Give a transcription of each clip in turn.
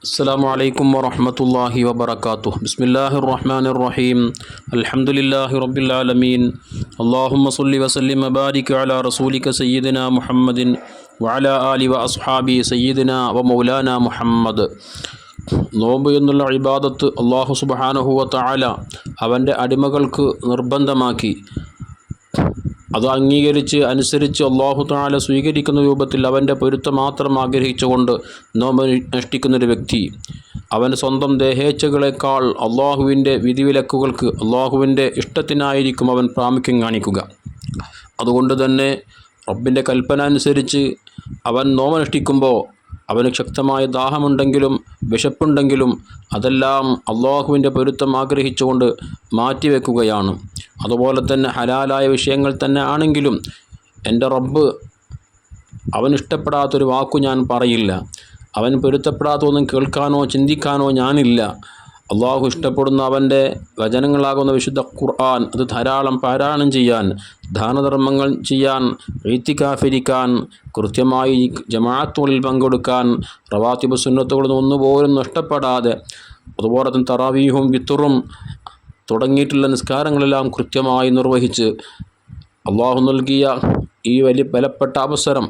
السلام عليكم ورحمة الله وبركاته. بسم الله الرحمن الرحيم. الحمد لله رب العالمين. اللهم صل وسلم وبارك على رسولك سيدنا محمد وعلى آله وأصحابه سيدنا ومولانا محمد. നോമ്പ് എന്നുള്ള ഇബാദത്ത് അല്ലാഹു സുബ്ഹാനഹു വ തആല അവൻ്റെ അടിമകൾക്ക് നിർബന്ധമാക്കി. അത് അംഗീകരിച്ച് അനുസരിച്ച് അല്ലാഹു തആല സ്വീകരിക്കുന്ന രൂപത്തിൽ അവൻ്റെ പൊരുത്തം മാത്രം ആഗ്രഹിച്ചുകൊണ്ട് നോമ്പ് അനുഷ്ഠിക്കുന്നൊരു വ്യക്തി അവൻ്റെ സ്വന്തം ദേഹേച്ഛകളെക്കാൾ അല്ലാഹുവിൻ്റെ വിധിവിലക്കുകൾക്ക് അല്ലാഹുവിൻ്റെ ഇഷ്ടത്തിനായിരിക്കും അവൻ പ്രാമുഖ്യം കാണിക്കുക. അതുകൊണ്ട് തന്നെ റബ്ബിൻ്റെ കൽപ്പന അനുസരിച്ച് അവൻ നോമ്പനുഷ്ഠിക്കുമ്പോൾ അവന് ശക്തമായ ദാഹമുണ്ടെങ്കിലും വിശപ്പുണ്ടെങ്കിലും അതെല്ലാം അല്ലാഹുവിൻ്റെ പൊരുത്തം ആഗ്രഹിച്ചുകൊണ്ട് മാറ്റിവെക്കുകയാണ്. അതുപോലെ തന്നെ ഹലാലായ വിഷയങ്ങൾ തന്നെ ആണെങ്കിലും എൻ്റെ റബ്ബ് അവനിഷ്ടപ്പെടാത്തൊരു വാക്കു ഞാൻ പറയില്ല, അവൻ പൊരുത്തപ്പെടാത്തൊന്നും കേൾക്കാനോ ചിന്തിക്കാനോ ഞാനില്ല. അള്ളാഹു ഇഷ്ടപ്പെടുന്ന അവൻ്റെ വചനങ്ങളാകുന്ന വിശുദ്ധ ഖുർആൻ അത് ധാരാളം പാരായണം ചെയ്യാൻ, ദാനധർമ്മങ്ങൾ ചെയ്യാൻ, ഇത്തികാഫിരിക്കാൻ, കൃത്യമായി ജമാഅത്തുകളിൽ പങ്കെടുക്കാൻ, റവാത്തിബ് സുന്നത്തുകളൊന്നും ഒന്നുപോലും നഷ്ടപ്പെടാതെ, അതുപോലെ തന്നെ തറാവീഹും വിത്തറും തുടങ്ങിയിട്ടുള്ള നിസ്കാരങ്ങളെല്ലാം കൃത്യമായി നിർവഹിച്ച് അള്ളാഹു നൽകിയ ഈ വലിയ ബലപ്പെട്ട അവസരം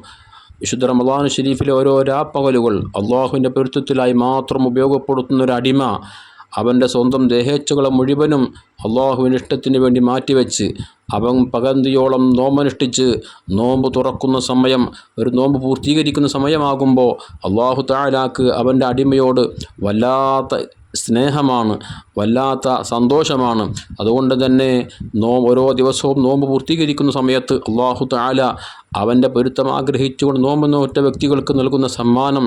വിശുദ്ധ റമളാൻ ഷരീഫിലെ ഓരോ രാപ്പകലുകൾ അള്ളാഹുവിൻ്റെ പൊരുത്തത്തിലായി മാത്രം ഉപയോഗപ്പെടുത്തുന്നൊരു അടിമ അവൻ്റെ സ്വന്തം ദേഹേച്ഛകളെ മുഴുവനും അള്ളാഹുവിൻ്റെ ഇഷ്ടത്തിന് വേണ്ടി മാറ്റിവെച്ച് അവൻ പകന്തിയോളം നോമ്പനുഷ്ഠിച്ച് നോമ്പ് തുറക്കുന്ന സമയം, ഒരു നോമ്പ് പൂർത്തീകരിക്കുന്ന സമയമാകുമ്പോൾ അള്ളാഹു തആലാക്ക് അവൻ്റെ അടിമയോട് വല്ലാത്ത സ്നേഹമാണ്, വല്ലാത്ത സന്തോഷമാണ്. അതുകൊണ്ട് തന്നെ ഓരോ ദിവസവും നോമ്പ് പൂർത്തീകരിക്കുന്ന സമയത്ത് അള്ളാഹു തആല അവൻ്റെ പൊരുത്തം ആഗ്രഹിച്ചുകൊണ്ട് നോമ്പ് നോറ്റ വ്യക്തികൾക്ക് നൽകുന്ന സമ്മാനം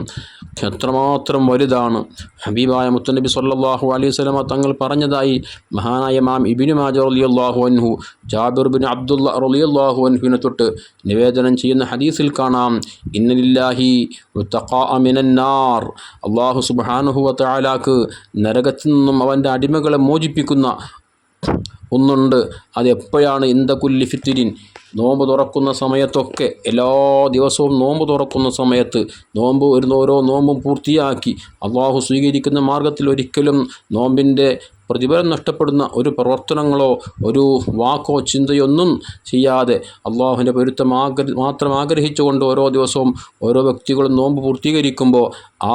എത്രമാത്രം വലുതാണ്. ഹബീബായ മുത്തനബി സല്ലല്ലാഹു അലൈഹി വസല്ലമ തങ്ങൾ പറഞ്ഞതായി മഹാനായ ഇമാം ഇബ്നു മാജ റളിയല്ലാഹു അൻഹു ജാബിർ ബിൻ അബ്ദുള്ള റളിയല്ലാഹു അൻഹുവിനെ തൊട്ട് നിവേദനം ചെയ്യുന്ന ഹദീസിൽ കാണാം, ഇന്ന ലില്ലാഹി ഉതഖാഅ മിനന്നാർ, അല്ലാഹു സുബ്ഹാനഹു വ തആലാക്ക് നരകത്തിൽ നിന്നും അവൻ്റെ അടിമകളെ മോചിപ്പിക്കുന്ന ഒന്നുണ്ട്. അത് എപ്പോഴാണ്? ഇന്ദ കുല്ലി ഫിത്രിൻ, നോമ്പ് തുറക്കുന്ന സമയത്തൊക്കെ, എല്ലാ ദിവസവും നോമ്പ് തുറക്കുന്ന സമയത്ത് ഓരോ നോമ്പും പൂർത്തിയാക്കി അള്ളാഹു സ്വീകരിക്കുന്ന മാർഗത്തിൽ ഒരിക്കലും നോമ്പിൻ്റെ പ്രതിഫലം നഷ്ടപ്പെടുന്ന ഒരു പ്രവർത്തനങ്ങളോ ഒരു വാക്കോ ചിന്തയൊന്നും ചെയ്യാതെ അള്ളാഹുവിൻ്റെ പൊരുത്തം മാത്രം ആഗ്രഹിച്ചുകൊണ്ട് ഓരോ ദിവസവും ഓരോ വ്യക്തികളും നോമ്പ് പൂർത്തീകരിക്കുമ്പോൾ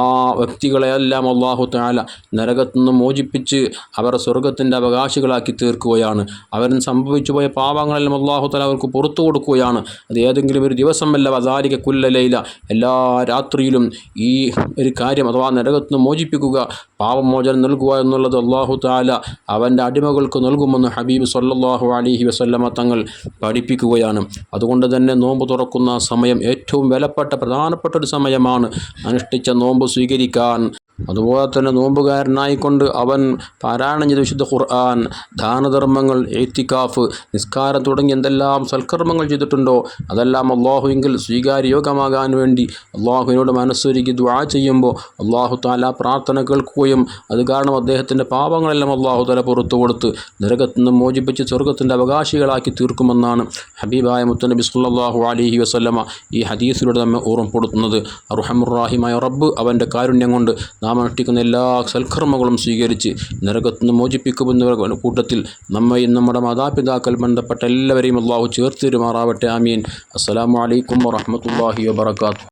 ആ വ്യക്തികളെയെല്ലാം അള്ളാഹു തആല നരകത്തു നിന്ന് മോചിപ്പിച്ച് അവർ സ്വർഗത്തിൻ്റെ അവകാശികളാക്കി തീർക്കുകയാണ്. അവരിൽ സംഭവിച്ചു പോയ പാപങ്ങളെല്ലാം അള്ളാഹു തആല അവർക്ക് പുറത്തു കൊടുക്കുകയാണ്. അത് ഏതെങ്കിലും ഒരു ദിവസമല്ല, വദാലിക കുല്ല ലൈല, എല്ലാ രാത്രിയിലും ഈ ഒരു കാര്യം അഥവാ നരകത്തു നിന്ന് മോചിപ്പിക്കുക, പാപമോചനം നൽകുക എന്നുള്ളത് അള്ളാഹു തആല അവൻ്റെ അടിമകൾക്ക് നൽകുമെന്ന് ഹബീബ് സല്ലല്ലാഹു അലൈഹി വസല്ലമ തങ്ങൾ പഠിപ്പിക്കുകയാണ്. അതുകൊണ്ട് തന്നെ നോമ്പ് തുറക്കുന്ന സമയം ഏറ്റവും വിലപ്പെട്ട പ്രധാനപ്പെട്ട ഒരു സമയമാണ്. അനുഷ്ഠിച്ച നോമ്പ് സ്വീകരിക്കാൻ, അതുപോലെ തന്നെ നോമ്പുകാരനായിക്കൊണ്ട് അവൻ പാരായണം ചെയ്ത വിശുദ്ധ ഖുർആൻ, ദാനധർമ്മങ്ങൾ, ഇത്തികാഫ്, നിസ്കാരം തുടങ്ങി എന്തെല്ലാം സൽക്കർമ്മങ്ങൾ ചെയ്തിട്ടുണ്ടോ അതെല്ലാം അള്ളാഹുവിങ്കിൽ സ്വീകാര്യോഗ്യമാകാൻ വേണ്ടി അള്ളാഹുവിനോട് മനസ്സൊരുക്കി ദുആ ചെയ്യുമ്പോൾ അള്ളാഹു തആല പ്രാർത്ഥന കേൾക്കുകയും അത് കാരണം അദ്ദേഹത്തിൻ്റെ പാപങ്ങളെല്ലാം അള്ളാഹു തആല പുറത്തു കൊടുത്ത് നരകത്തിൽ നിന്ന് മോചിപ്പിച്ച് സ്വർഗത്തിൻ്റെ അവകാശികളാക്കി തീർക്കുമെന്നാണ് ഹബീബായ മുത്തനബി സല്ലല്ലാഹു അലൈഹി വസല്ലമ ഈ ഹദീസിലൂടെ നമ്മെ ഓർമ്മപ്പെടുത്തുന്നത്. അർഹമുർ റഹീമായ റബ്ബ് അവൻ്റെ കാരുണ്യം കൊണ്ട് നാം അനുഷ്ഠിക്കുന്ന എല്ലാ സൽക്കർമ്മങ്ങളും സ്വീകരിച്ച് നരകത്തിൽ നിന്ന് മോചിപ്പിക്കുമെന്ന കൂട്ടത്തിൽ നമ്മയും നമ്മുടെ മാതാപിതാക്കൾ ബന്ധപ്പെട്ട എല്ലാവരെയും അള്ളാഹു ചേർത്ത് തരുമാറാവട്ടെ. ആമീൻ. അസ്സലാമു അലൈക്കും വറഹ്മത്തുള്ളാഹി വബറകാതുഹു.